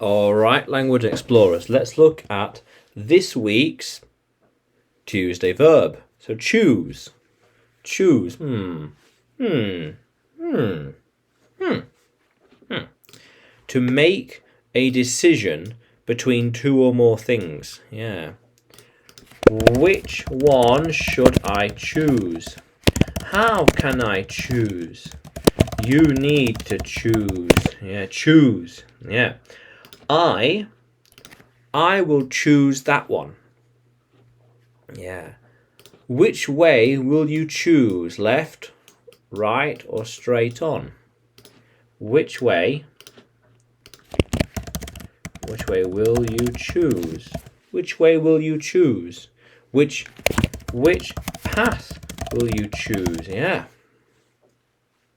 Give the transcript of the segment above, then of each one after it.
All right, language explorers. Let's look at this week's Tuesday verb. So choose. Choose. To make a decision between two or more things. Yeah. Which one should I choose? How can I choose? You need to choose. Yeah, choose. Yeah. I will choose that one. Yeah. Which way will you choose? Left, right, or straight on? Which way will you choose? Which way will you choose? Which path will you choose? Yeah.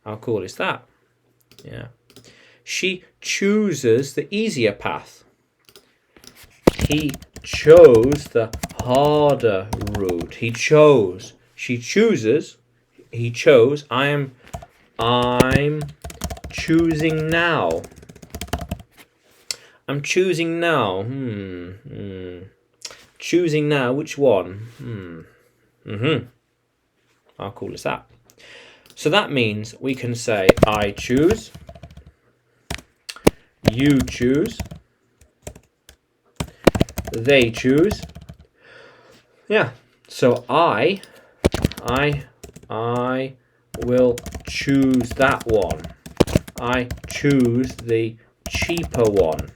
How cool is that? Yeah. She chooses the easier path. He chose the harder route. He chose. She chooses. He chose. I'm choosing now. I'm choosing now. Choosing now. Which one? How cool is that? So that means we can say I choose. You choose. They choose. Yeah. So I will choose that one. I choose the cheaper one.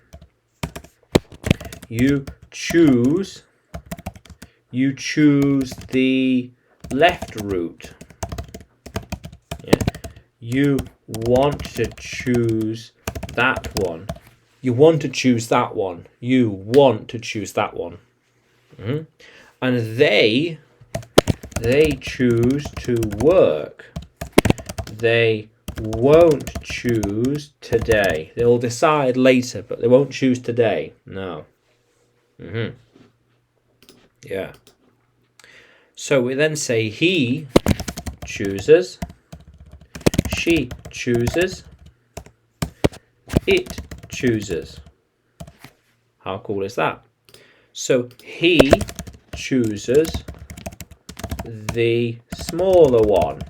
You choose the left route. Yeah. You want to choose that one. You want to choose that one. You want to choose that one. And they choose to work. They won't choose today. They'll decide later, but they won't choose today. No. Yeah. So we then say he chooses. She chooses. It chooses. How cool is that? So he chooses the smaller one.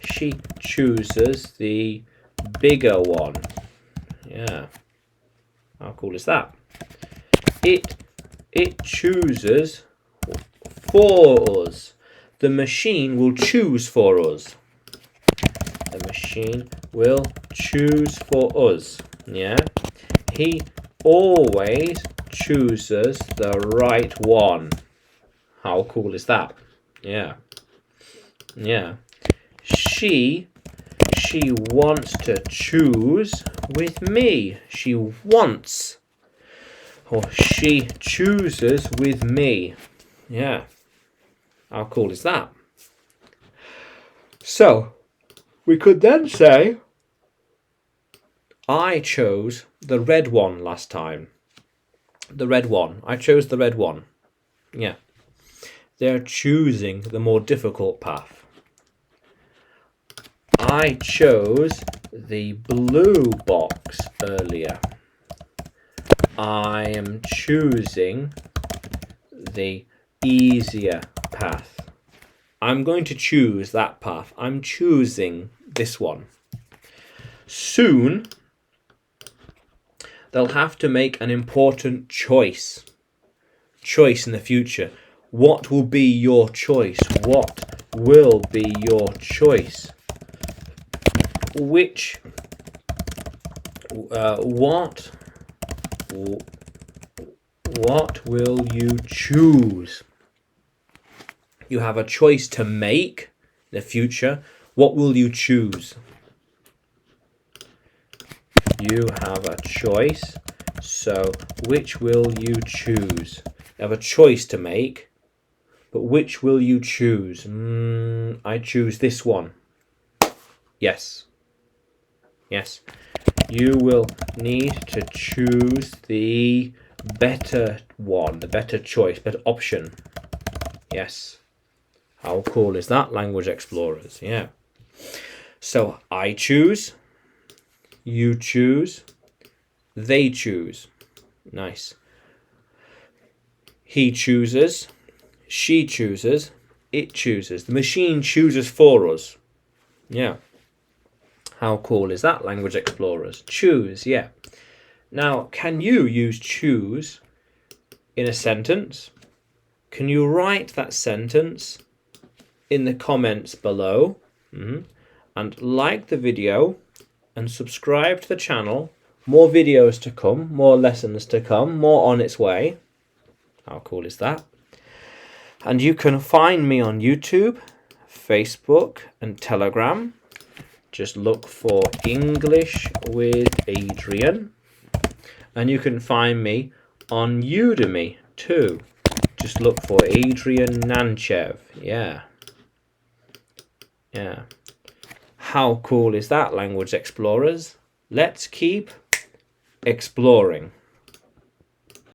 She chooses the bigger one. Yeah. How cool is that? It chooses for us. The machine will choose for us. The machine will choose for us. Yeah. He always chooses the right one. How cool is that? Yeah. Yeah. She wants to choose with me. She wants. Or she chooses with me. Yeah. How cool is that? So, we could then say, I chose the red one last time. The red one. I chose the red one. Yeah. They're choosing the more difficult path. I chose the blue box earlier. I am choosing the easier path. I'm going to choose that path. I'm choosing this one. Soon, they'll have to make an important choice. Choice in the future. What will be your choice? What will be your choice? What will you choose? You have a choice to make in the future. What will you choose? You have a choice. So, which will you choose? You have a choice to make, but which will you choose? I choose this one. Yes. Yes. You will need to choose the better one, the better choice, better option. Yes. How cool is that, language explorers? Yeah. So I choose, you choose, They choose. Nice. He chooses. She chooses. It chooses. The machine chooses for us. Yeah. How cool is that, Language Explorers? Choose, yeah. Now, can you use choose in a sentence? Can you write that sentence in the comments below? And like the video and subscribe to the channel. More videos to come, more lessons to come, more on its way. How cool is that? And you can find me on YouTube, Facebook and Telegram. Just look for English with Adrian. And you can find me on Udemy too. Just look for Adrian Nanchev. Yeah. How cool is that, Language Explorers? Let's keep exploring.